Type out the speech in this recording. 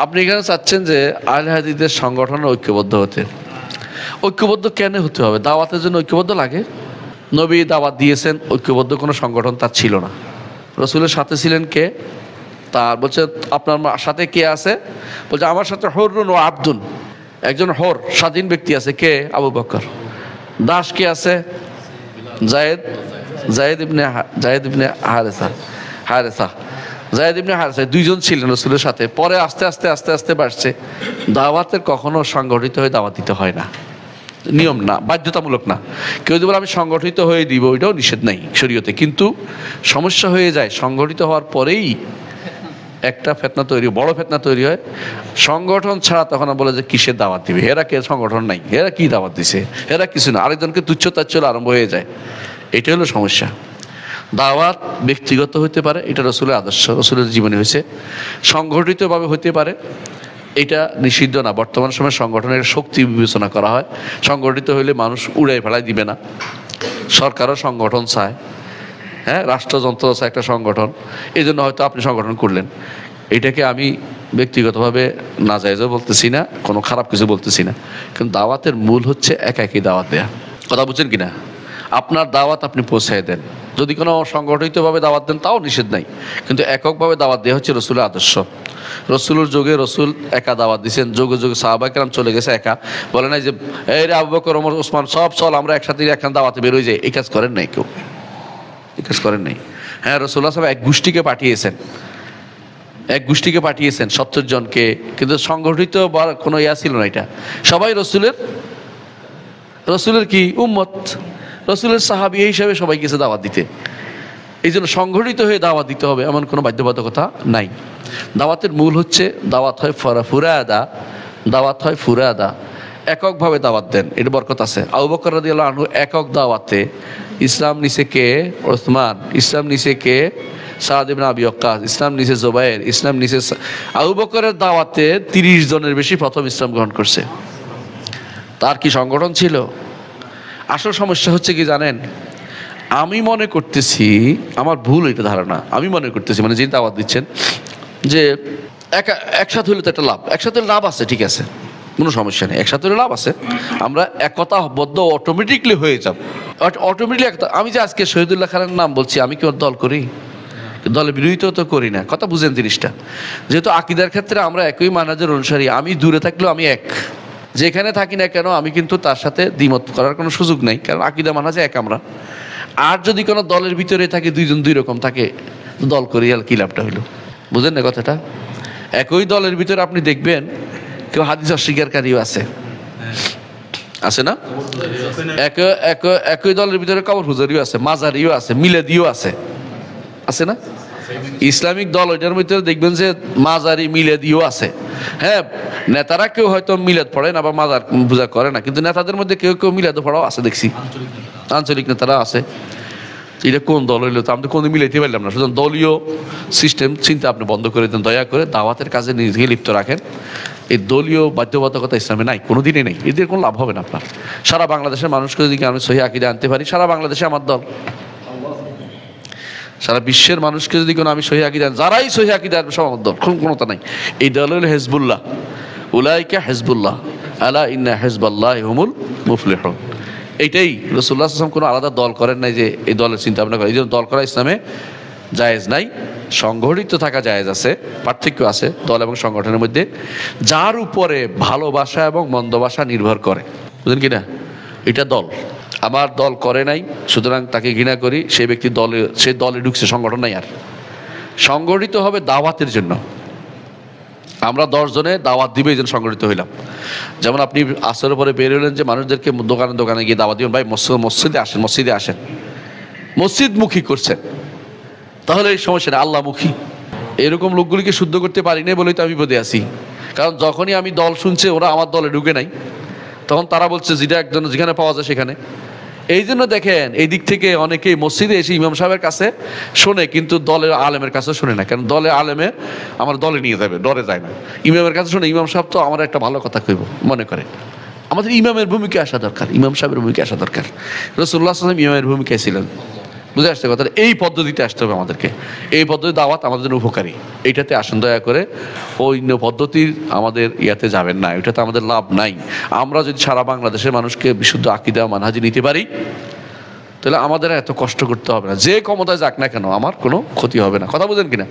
আপনি এখানে চাচ্ছেন যে আহলে হাদিসদের সংগঠনে ঐক্যবদ্ধ হতে। ঐক্যবদ্ধ কেন হতে হবে? দাওয়াতের জন্য ঐক্যবদ্ধ লাগে? নবী দাওয়াত দিয়েছেন, ঐক্যবদ্ধ কোনো সংগঠন তার ছিল না। রসুলের সাথে ছিলেন কে? তার বলছে আপনার সাথে কে আছে? বলছে আমার সাথে হররুন ও আব্দুন, একজন হর স্বাধীন ব্যক্তি আছে। কে? আবু বকর। দাস কে আছে? জায়েদ ইবনে হারেসা। জায়েদ ইবনে হারেসা দুইজন ছিলেন রসুলের সাথে। পরে আস্তে আস্তে বাড়ছে। দাওয়াতের কখনো সংগঠিত হয়ে দাওয়াত দিতে হয় না, নিয়ম না, বাধ্যতামূলক না। কেউ যদি বলে আমি সংগঠিত হয়ে দিব, ওইটাও নিষেধ নাই শরীয়তে। কিন্তু সমস্যা হয়ে যায় সংগঠিত হওয়ার পরেই একটা ফেতনা তৈরি, বড় ফেতনা তৈরি হয়। সংগঠন ছাড়া তখন বলে যে কিসের দাওয়াত দিবে, এরা কে সংগঠন নাই, এরা কি দাওয়াত দিছে, এরা কিছু না, আরেকজনকে তুচ্ছ তাচ্ছল্য আরম্ভ হয়ে যায়। এটা হলো সমস্যা। দাওয়াত ব্যক্তিগত হতে পারে, এটা রসুলের আদর্শ, রসুলের জীবনে হয়েছে। সংগঠিতভাবে হতে পারে, এটা নিষিদ্ধ না। বর্তমান সময়ে সংগঠনের শক্তি বিবেচনা করা হয়। সংগঠিত হইলে মানুষ উড়াই ফেলাই দিবে না। সরকারও সংগঠন চায়, হ্যাঁ, রাষ্ট্রযন্ত্র চায় একটা সংগঠন। এই জন্য হয়তো আপনি সংগঠন করলেন। এটাকে আমি ব্যক্তিগতভাবে নাজায়েজও বলতেছি না, কোনো খারাপ কিছু বলতেছি না। কিন্তু দাওয়াতের মূল হচ্ছে একাকী দাওয়াত দেয়া। কথা বুঝছেন কিনা? আপনার দাওয়াত আপনি পৌঁছায় দেন। যদি কোনো সংগঠিতভাবে দাওয়াত দেন তাও নিষেধ নাই, কিন্তু এককভাবে দাওয়াত দেওয়া হচ্ছে রসুলের আদর্শ। রসুলের যুগে রসুল একা দাওয়াত দিয়েছেন, যুগে যুগে সাহাবায়ে কেরাম চলে গেছে একা। বলে নাই যে এই রে আবু বকর, ওমর, ওসমান সব চল আমরা একসাথে একখান দাওয়াতে বেরোয় যাই। এই কাজ করেন নাই কেউ, এই কাজ করেন নাই। হ্যাঁ, রসুল্লাহ সাহেব এক গোষ্ঠীকে পাঠিয়েছেন 70 জনকে, কিন্তু সংগঠিত বা কোনো ইয়া ছিল না। এটা সবাই রসুলের কি উম্মত, রসুলের সাহাবী হিসাবে সবাই গেছে দাওয়াত দিতে। এই জন্য সংগঠিত হয়ে দাওয়াত দিতে হবে এমন কোনো বাধ্যবাধকতা নাই। দাওয়াতের মূল হচ্ছে দাওয়াত হয় ফুরাদা, এককভাবে দাওয়াত দেন, এটা বরকত আছে। আবু বকর রাদিয়াল্লাহু আনহু একক দাওয়াতে ইসলাম নিছে কে? ওসমান। ইসলাম নিছে কে? সাদ ইবনে আবি ওয়াক্কাস। ইসলাম নিছে জুবায়ের। ইসলাম নিছে আবু বকরের দাওয়াতে 30 জনের বেশি প্রথম ইসলাম গ্রহণ করছে। তার কি সংগঠন ছিল? আসল সমস্যা হচ্ছে কি জানেন, আমি মনে করতেছি, আমার ভুল এটা ধারণা, আমি মনে করতেছি মানে যিনি দাওয়াত দিচ্ছেন যে একসাথে হলে তো একটা লাভ, একসাথে লাভ আছে, ঠিক আছে, কোনো সমস্যা নেই, একসাথে হলে লাভ আছে, আমরা একতাবদ্ধ অটোমেটিকলি হয়ে যাব, অটোমেটিকলি একটা। আমি যে আজকে শহীদুল্লাহ খানের নাম বলছি, আমি কি ওর দল করি? দলের বিরোধিতা তো করি না। কথা বুঝেন জিনিসটা। যেহেতু আকীদার ক্ষেত্রে আমরা একই মানহাজের অনুসারী, আমি দূরে থাকলেও আমি এক, যেখানে থাকি না কেন আমি কিন্তু তার সাথে দ্বিমত করার কোনো সুযোগ নাই, কারণ আকীদা মানহাজে এক আমরা। আর যদি কোনো দলের ভিতরে থাকে দুইজন দুই রকম থাকে, দল করি আর কি লাভটা হইলো? বুঝেন না কথাটা? একই দলের ভিতরে আপনি দেখবেন কেউ হাদিস অস্বীকারীও আছে না? একই দলের ভিতরে কবর পূজারীও আছে, মাজারিও আছে, মিলাদিও আছে না? ইসলামিক দল ওইটার ভিতরে দেখবেন যে মাজারি মিলাদিও আছে। হ্যাঁ, নেতারা কেউ হয়তো মিলাদ পড়ে না বা মাজার পূজা করে না, কিন্তু নেতাদের মধ্যে কেউ কেউ মিলাদ পড়াও আছে দেখছি, আঞ্চলিক নেতারা আছে। এটা কোন দল হইলো তো আমি তো কোনো মিলাইতে পারলাম না। সুতরাং দলীয় সিস্টেম চিন্তা আপনি বন্ধ করে দেন, দয়া করে দাওয়াতের কাজে নিজেকে লিপ্ত রাখেন। এই দলীয় বাধ্যবাধকতা ইসলামে নাই, কোনো দিনই নেই। এদের কোনো লাভ হবে না আপনার। সারা বাংলাদেশের মানুষকে যদি আমি সহিহ আকীদা আনতে পারি, সারা বাংলাদেশে আমার দল। সারা বিশ্বের মানুষকে যদি কোনো আমি সহিহ আকীদা, যারাই সহিহ আকীদা আসবে সব আমার দল, কোনোটা নাই। এই দল হলো হিজবুল্লাহ, উলাইকা হিজবুল্লাহ, আলা ইন্না হিজবাল্লাহি হুমুল মুফলিহুন। এইটাই রাসূলুল্লাহ সাল্লাল্লাহু আলাইহি ওয়াসাল্লাম কোনো আলাদা দল করেন নাই যে এই দলের চিন্তা ভাবনা করে। এই জন্য দল করা ইসলামে জায়েজ নাই। সংগঠিত থাকা জায়েজ আছে, পার্থক্য আছে দল এবং সংগঠনের মধ্যে, যার উপরে ভালোবাসা এবং মন্দবাসা নির্ভর করে। বুঝলেন কি না? এটা দল। আমার দল করে নাই সুতরাং তাকে ঘৃণা করি, সেই ব্যক্তি সে দলে ঢুকছে, সংগঠন নাই। আর সংগঠিত হবে দাওয়াতের জন্য। আমরা 10 জনে দাওয়াত দিবে এই জন্য সংগঠিত হইলাম। যেমন আপনি আসরের পরে বের হলেন যে মানুষদেরকে দোকানে গিয়ে দাওয়াত দিবেন, ভাই মসজিদে আসেন, মসজিদমুখী করছেন, তাহলে এই সমস্যা নেই, আল্লাহমুখী। এরকম লোকগুলিকে শুদ্ধ করতে পারি নাই বলেই তো আমি বিপদে আছি। কারণ যখনই আমি দল শুনছে ওরা আমার দলে ঢুকে নাই, তখন তারা বলছে যেটা একজন যেখানে পাওয়া যায় সেখানে। এই জন্য দেখেন এই দিক থেকে অনেকেই মসজিদে এসে ইমাম সাহেবের কাছে শোনে, কিন্তু দলের আলেমের কাছে শোনে না। কারণ দলের আলেমে আমার দলে নিয়ে যাবে, ডরে যায় না। ইমামের কাছে শোনে, ইমাম সাহেব তো আমার একটা ভালো কথা কইব মনে করে। আমাদের ইমামের ভূমিকা আসা দরকার, ইমাম সাহেবের ভূমিকা আসা দরকার। রাসূলুল্লাহ সাল্লাল্লাহু আলাইহি ওয়াসাল্লাম ইমামের ভূমিকায় ছিলেন, বুঝে আসছে কথা? এই পদ্ধতিতে আসতে হবে আমাদেরকে। এই পদ্ধতি দাওয়াত আমাদের জন্য উপকারী, এইটাতে আসুন দয়া করে। অন্য পদ্ধতির আমাদের ইয়াতে যাবেন না, ওইটাতে আমাদের লাভ নাই। আমরা যদি সারা বাংলাদেশের মানুষকে বিশুদ্ধ আকীদা মানহাজি নিতে পারি, তাহলে আমাদের এত কষ্ট করতে হবে না। যে ক্ষমতায় যাক না কেন আমার কোনো ক্ষতি হবে না। কথা বুঝেন কিনা?